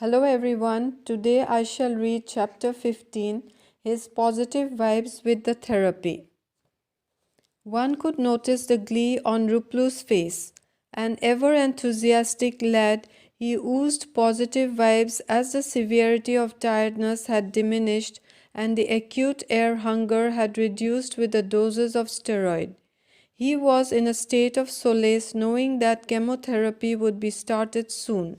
Hello everyone. Today I shall read chapter 15, His Positive Vibes with the Therapy. One could notice the glee on Ruplu's face. An ever enthusiastic lad, he oozed positive vibes as the severity of tiredness had diminished and the acute air hunger had reduced with the doses of steroid. He was in a state of solace knowing that chemotherapy would be started soon.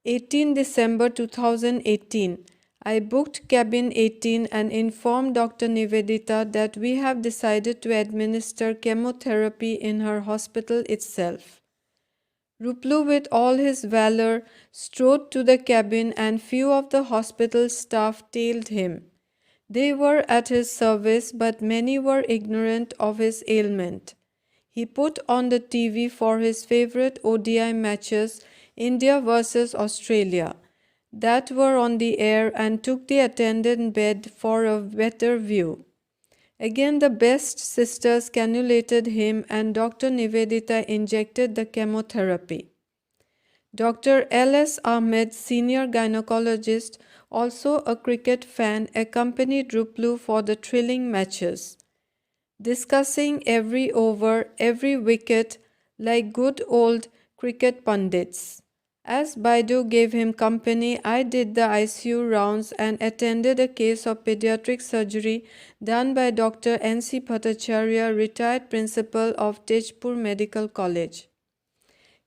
18 December 2018. I booked cabin 18 and informed Dr. Nivedita that we have decided to administer chemotherapy in her hospital itself. Ruplu, with all his valor, strode to the cabin and few of the hospital staff tailed him. They were at his service, but many were ignorant of his ailment. He put on the TV for his favorite ODI matches, India versus Australia, that were on the air and took the attendant bed for a better view. Again, the best sisters cannulated him and Dr. Nivedita injected the chemotherapy. Dr. L.S. Ahmed, senior gynecologist, also a cricket fan, accompanied Ruplu for the thrilling matches, discussing every over, every wicket, like good old cricket pundits. As Baidu gave him company, I did the ICU rounds and attended a case of pediatric surgery done by Dr. N.C. Bhattacharya, retired principal of Tejpur Medical College.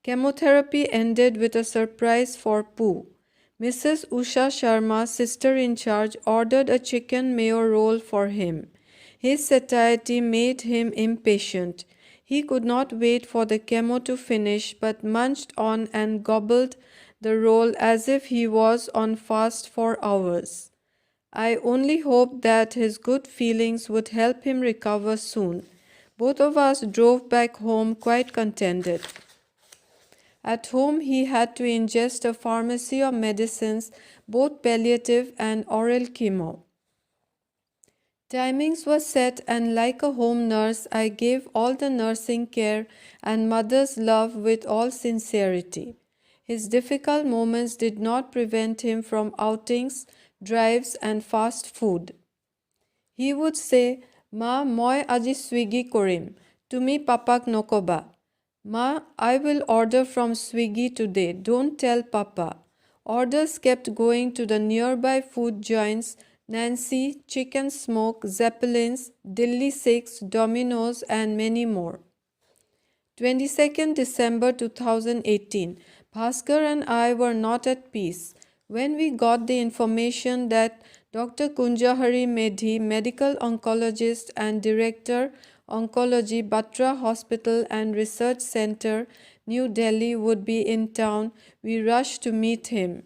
Chemotherapy ended with a surprise for Pooh. Mrs. Usha Sharma, sister in charge, ordered a chicken mayo roll for him. His satiety made him impatient. He could not wait for the chemo to finish, but munched on and gobbled the roll as if he was on fast for hours. I only hoped that his good feelings would help him recover soon. Both of us drove back home quite contented. At home, he had to ingest a pharmacy of medicines, both palliative and oral chemo. Timings were set, and like a home nurse, I gave all the nursing care and mother's love with all sincerity. His difficult moments did not prevent him from outings, drives, and fast food. He would say, "Ma, moi aji Swiggy korim, tumi papak nokoba. Ma, I will order from Swiggy today, don't tell Papa." Orders kept going to the nearby food joints, Nancy, Chicken Smoke, Zeppelins, Dilly Six, Domino's, and many more. 22nd December 2018. Bhaskar and I were not at peace. When we got the information that Dr. Choudhury Medhi, medical oncologist and director, Oncology, Batra Hospital and Research Center, New Delhi, would be in town, we rushed to meet him.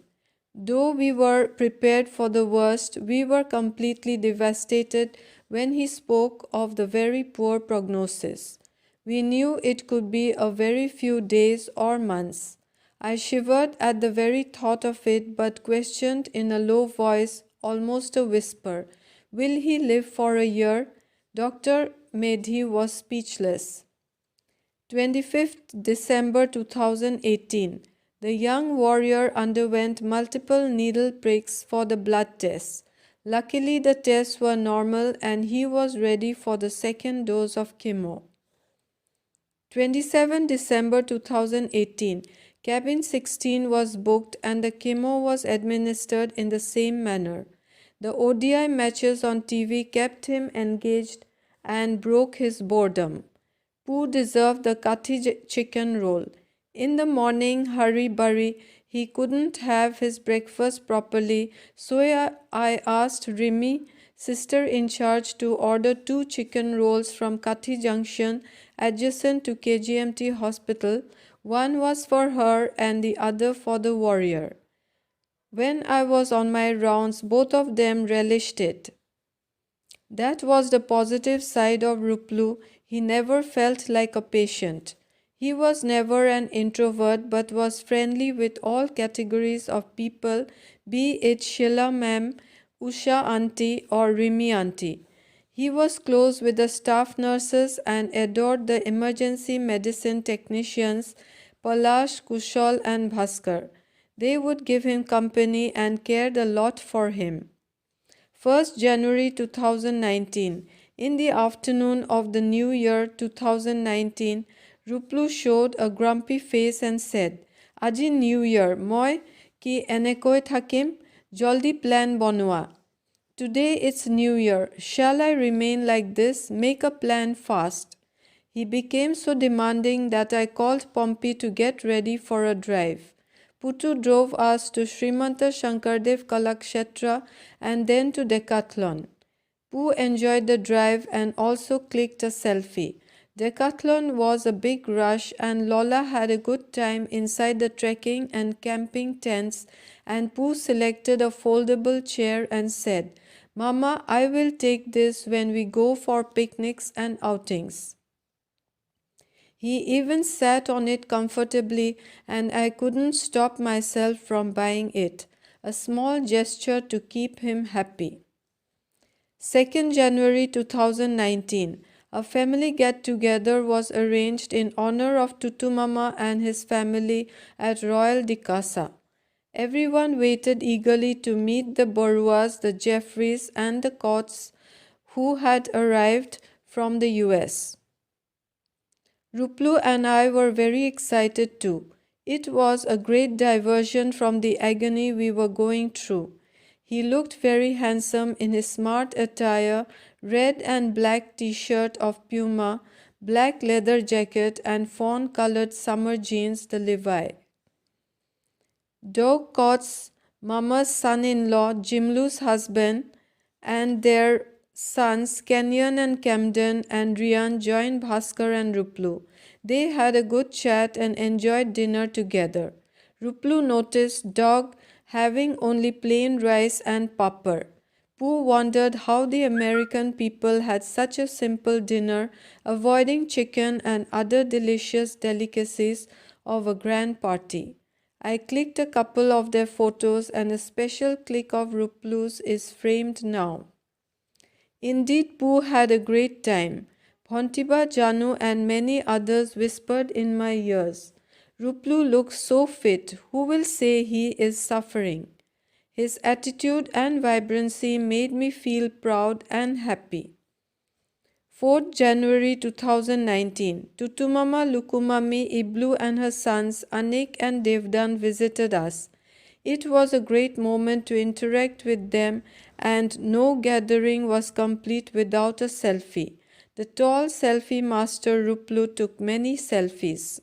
Though we were prepared for the worst, we were completely devastated when he spoke of the very poor prognosis. We knew it could be a very few days or months. I shivered at the very thought of it, but questioned in a low voice, almost a whisper, "Will he live for a year?" Dr. Medhi was speechless. 25th December 2018. The young warrior underwent multiple needle pricks for the blood tests. Luckily, the tests were normal and he was ready for the second dose of chemo. 27 December 2018. Cabin 16 was booked and the chemo was administered in the same manner. The ODI matches on TV kept him engaged and broke his boredom. Pooh deserved the kathi chicken roll. In the morning, hurry burry, he couldn't have his breakfast properly, so I asked Rimi, sister in charge, to order 2 chicken rolls from Kathi Junction, adjacent to KGMT Hospital. One was for her and the other for the warrior. When I was on my rounds, both of them relished it. That was the positive side of Ruplu. He never felt like a patient. He was never an introvert but was friendly with all categories of people, be it Sheila ma'am, Usha auntie, or Rimi auntie. He was close with the staff nurses and adored the emergency medicine technicians, Palash, Kushal, and Bhaskar. They would give him company and cared a lot for him. 1st January 2019. In the afternoon of the new year 2019, Ruplu showed a grumpy face and said, Aji New Year, moi ki enekoi thakim, joldi plan bonua. Today it's New Year. Shall I remain like this? Make a plan fast. He became so demanding that I called Pompey to get ready for a drive. Putu drove us to Srimanta Shankardev Kalakshetra and then to Decathlon. Pooh enjoyed the drive and also clicked a selfie. Decathlon was a big rush and Lola had a good time inside the trekking and camping tents, and Pooh selected a foldable chair and said, Mama, I will take this when we go for picnics and outings. He even sat on it comfortably and I couldn't stop myself from buying it, a small gesture to keep him happy. 2nd January 2019. A family get-together was arranged in honor of Tutu Mama and his family at Royal Dikasa. Everyone waited eagerly to meet the Boruas, the Jeffreys, and the Cots who had arrived from the US. Ruplu and I were very excited too. It was a great diversion from the agony we were going through. He looked very handsome in his smart attire, red and black t-shirt of Puma, black leather jacket and fawn-colored summer jeans, the Levi. Doug Cott's Mama's son-in-law, Jimlu's husband, and their sons Kenyon and Camden and Rian joined Bhaskar and Ruplu. They had a good chat and enjoyed dinner together. Ruplu noticed Doug having only plain rice and papad. Pooh wondered how the American people had such a simple dinner, avoiding chicken and other delicious delicacies of a grand party. I clicked a couple of their photos and a special click of Ruplu's is framed now. Indeed, Pooh had a great time. Bhantiba, Janu and many others whispered in my ears, Ruplu looks so fit, who will say he is suffering? His attitude and vibrancy made me feel proud and happy. 4th January 2019. Tutumama, Lukumami, Iblu and her sons Anik and Devdan visited us. It was a great moment to interact with them, and no gathering was complete without a selfie. The tall selfie master Ruplu took many selfies.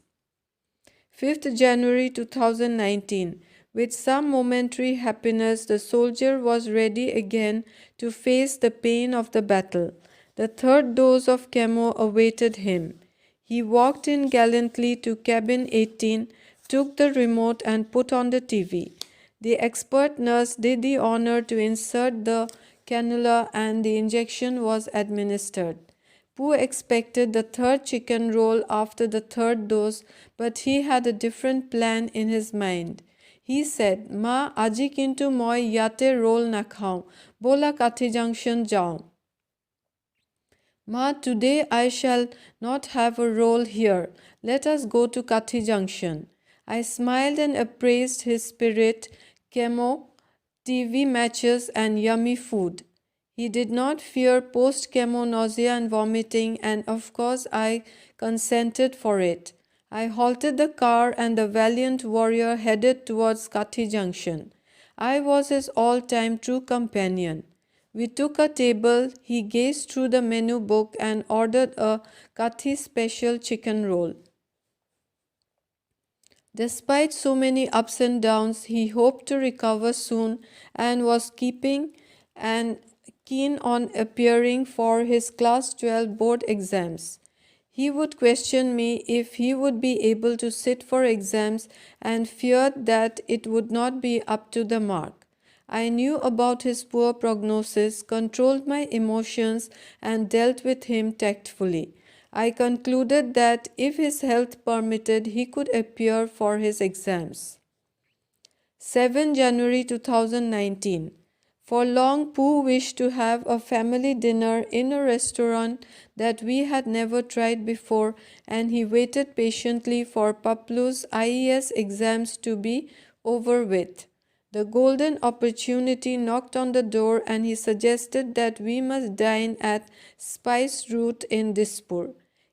5th January 2019. With some momentary happiness, the soldier was ready again to face the pain of the battle. The third dose of chemo awaited him. He walked in gallantly to cabin 18, took the remote and put on the TV. The expert nurse did the honor to insert the cannula and the injection was administered. Pooh expected the third chicken roll after the third dose, but he had a different plan in his mind. He said, Ma, aji kintu moi yate roll na khao, bola Kathi Junction jao. Ma, today I shall not have a roll here. Let us go to Kathi Junction. I smiled and appraised his spirit, chemo, TV matches and yummy food. He did not fear post-chemo nausea and vomiting, and of course I consented for it. I halted the car and the valiant warrior headed towards Kathi Junction. I was his all-time true companion. We took a table, he gazed through the menu book and ordered a Kathi special chicken roll. Despite so many ups and downs, he hoped to recover soon and was keeping and keen on appearing for his class 12 board exams. He would question me if he would be able to sit for exams and feared that it would not be up to the mark. I knew about his poor prognosis, controlled my emotions and dealt with him tactfully. I concluded that if his health permitted, he could appear for his exams. 7 January 2019. For long, Pooh wished to have a family dinner in a restaurant that we had never tried before, and he waited patiently for Paplu's IES exams to be over with. The golden opportunity knocked on the door and he suggested that we must dine at Spice Root in Dispur.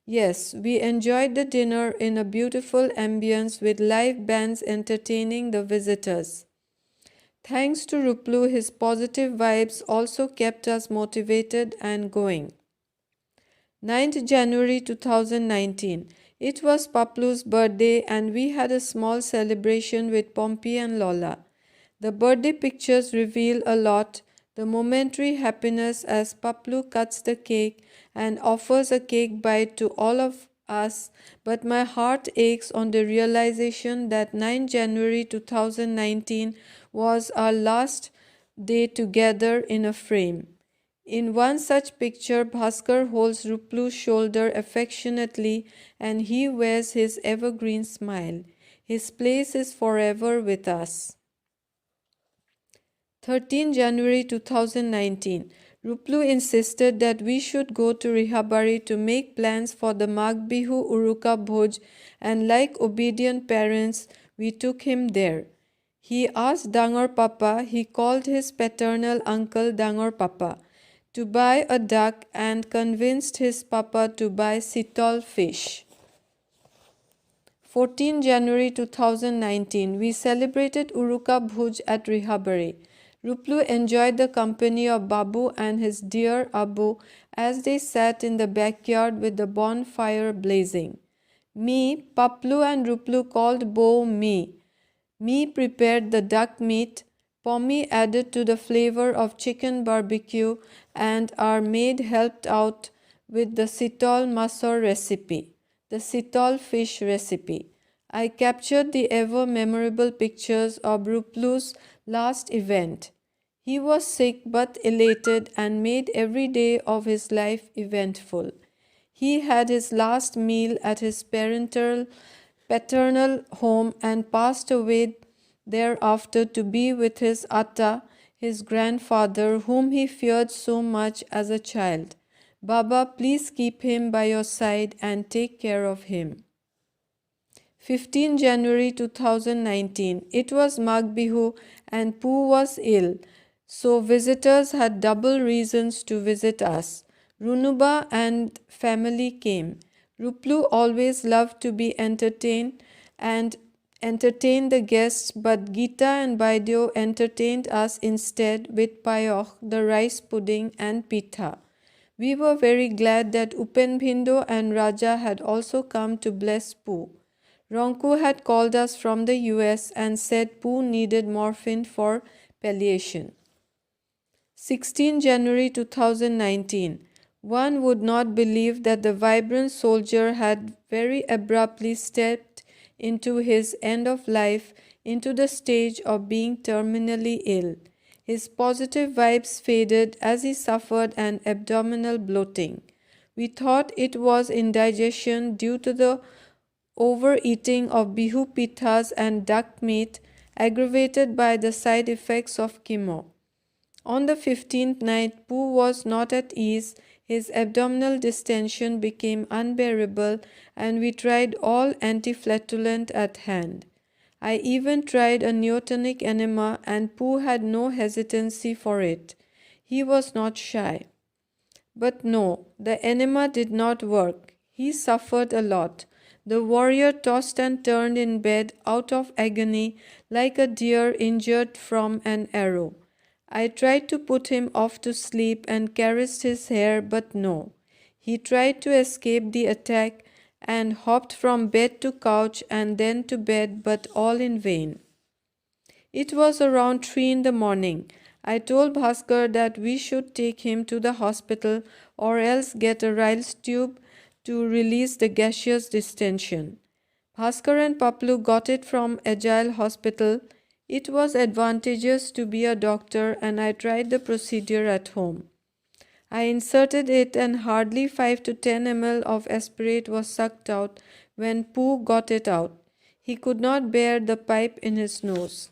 Yes, we enjoyed the dinner in a beautiful ambience with live bands entertaining the visitors. Thanks to Ruplu, his positive vibes also kept us motivated and going. 9th January 2019. It was Paplu's birthday and we had a small celebration with Pompey and Lola. The birthday pictures reveal a lot, the momentary happiness as Paplu cuts the cake and offers a cake bite to all of us, but my heart aches on the realization that 9 January 2019 was our last day together in a frame. In one such picture, Bhaskar holds Ruplu's shoulder affectionately and he wears his evergreen smile. His place is forever with us. 13 January 2019. Ruplu insisted that we should go to Rihabari to make plans for the Magh Bihu Uruka Bhoj, and like obedient parents, we took him there. He asked Dangor Papa, he called his paternal uncle Dangor Papa, to buy a duck and convinced his papa to buy sitol fish. 14 January 2019, we celebrated Uruka Bhuj at Rihabari. Ruplu enjoyed the company of Babu and his dear Abu as they sat in the backyard with the bonfire blazing. Me, Paplu and Ruplu called Bo Me. Me prepared the duck meat, Pommy added to the flavor of chicken barbecue, and our maid helped out with the sitol masor recipe, the sitol fish recipe. I captured the ever memorable pictures of Ruplu's last event. He was sick but elated and made every day of his life eventful. He had his last meal at his paternal home and passed away thereafter to be with his Atta, his grandfather, whom he feared so much as a child. Baba, please keep him by your side and take care of him. 15 January 2019. It was Magh Bihu and Pooh was ill, so visitors had double reasons to visit us. Runuba and family came. Ruplu always loved to be entertained and entertain the guests, but Gita and Baidyo entertained us instead with payoh, the rice pudding, and pitha. We were very glad that Upenbhindo and Raja had also come to bless Pooh. Ronku had called us from the US and said Pooh needed morphine for palliation. 16 January 2019. One would not believe that the vibrant soldier had very abruptly stepped into his end of life, into the stage of being terminally ill. His positive vibes faded as he suffered an abdominal bloating. We thought it was indigestion due to the overeating of bihu pithas and duck meat, aggravated by the side effects of chemo. On the 15th night, Pooh was not at ease. His abdominal distension became unbearable and we tried all anti-flatulent at hand. I even tried a neotonic enema and Pooh had no hesitancy for it. He was not shy. But no, the enema did not work. He suffered a lot. The warrior tossed and turned in bed out of agony like a deer injured from an arrow. I tried to put him off to sleep and caressed his hair, but no. He tried to escape the attack and hopped from bed to couch and then to bed, but all in vain. It was around 3 in the morning. I told Bhaskar that we should take him to the hospital or else get a Ryle's tube to release the gaseous distension. Bhaskar and Paplu got it from Agile Hospital. It was advantageous to be a doctor and I tried the procedure at home. I inserted it and hardly 5 to 10 ml of aspirate was sucked out when Pooh got it out. He could not bear the pipe in his nose.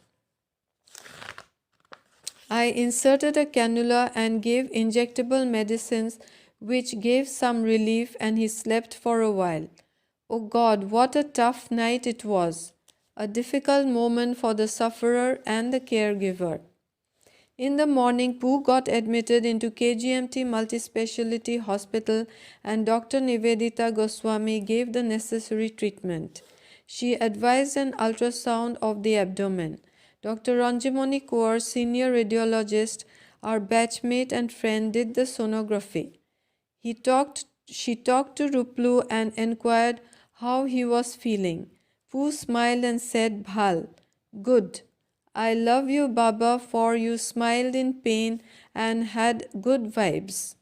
I inserted a cannula and gave injectable medicines which gave some relief and he slept for a while. Oh God, what a tough night it was. a difficult moment for the sufferer and the caregiver. In the morning, Pooh got admitted into KGMT Multispeciality Hospital and Dr. Nivedita Goswami gave the necessary treatment. She advised an ultrasound of the abdomen. Dr. Ranjamoni Kaur, senior radiologist, our batchmate and friend, did the sonography. She talked to Ruplu and inquired how he was feeling. Pooh smiled and said, Bhal, good. I love you, Baba, for you smiled in pain and had good vibes.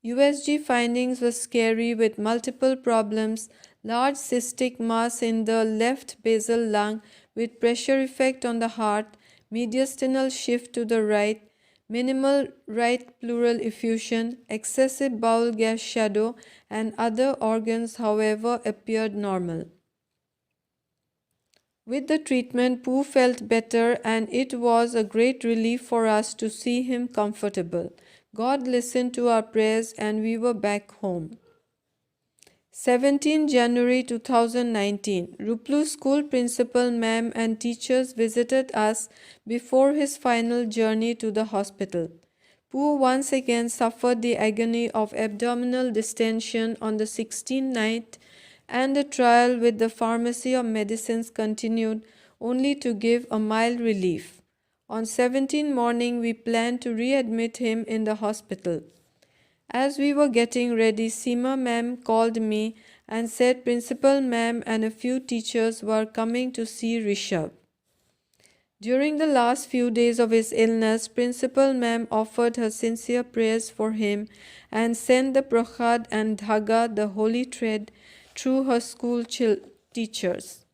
USG findings were scary with multiple problems, large cystic mass in the left basal lung with pressure effect on the heart, mediastinal shift to the right, minimal right pleural effusion, excessive bowel gas shadow, and other organs, however, appeared normal. With the treatment, Pooh felt better, and it was a great relief for us to see him comfortable. God listened to our prayers, and we were back home. 17 January 2019. Ruplu's school principal, ma'am, and teachers visited us before his final journey to the hospital. Pooh once again suffered the agony of abdominal distension on the 16th night, and the trial with the pharmacy of medicines continued only to give a mild relief. On 17 morning, we planned to readmit him in the hospital. As we were getting ready, Seema ma'am called me and said principal ma'am and a few teachers were coming to see Rishabh. During the last few days of his illness, principal ma'am offered her sincere prayers for him and sent the prasad and dhaga, the holy thread, through her school teachers.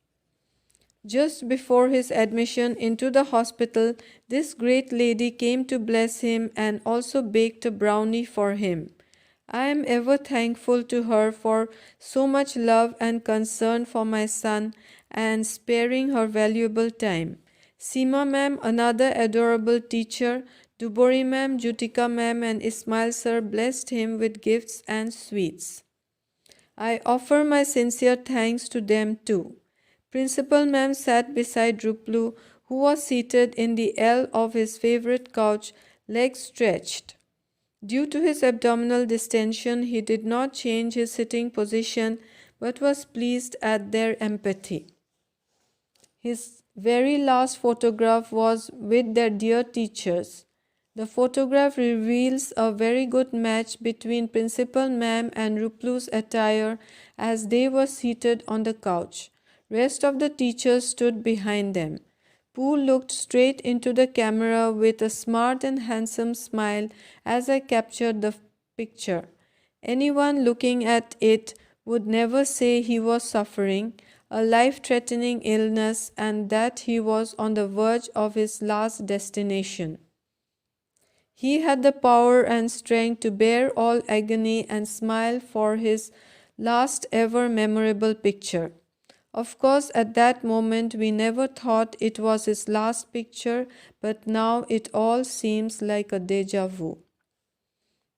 Just before his admission into the hospital, this great lady came to bless him and also baked a brownie for him. I am ever thankful to her for so much love and concern for my son and sparing her valuable time. Seema ma'am, another adorable teacher, Dubori ma'am, Jutika ma'am, and Ismail sir blessed him with gifts and sweets. I offer my sincere thanks to them too. Principal ma'am sat beside Ruplu, who was seated in the L of his favorite couch, legs stretched. Due to his abdominal distension, he did not change his sitting position but was pleased at their empathy. His very last photograph was with their dear teachers. The photograph reveals a very good match between Principal Ma'am and Ruplu's attire as they were seated on the couch. Rest of the teachers stood behind them. Pooh looked straight into the camera with a smart and handsome smile as I captured the picture. Anyone looking at it would never say he was suffering a life-threatening illness and that he was on the verge of his last destination. He had the power and strength to bear all agony and smile for his last ever memorable picture. Of course, at that moment we never thought it was his last picture, but now it all seems like a déjà vu.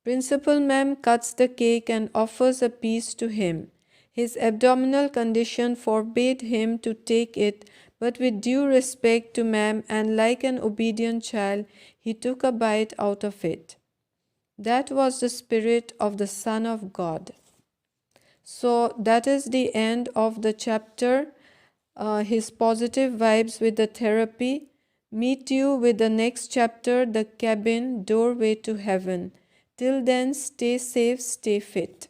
Principal ma'am cuts the cake and offers a piece to him. His abdominal condition forbade him to take it, but with due respect to ma'am and like an obedient child, he took a bite out of it. That was the spirit of the Son of God. So that is the end of the chapter, his positive vibes with the therapy. Meet you with the next chapter, the cabin, doorway to heaven. Till then, stay safe, stay fit.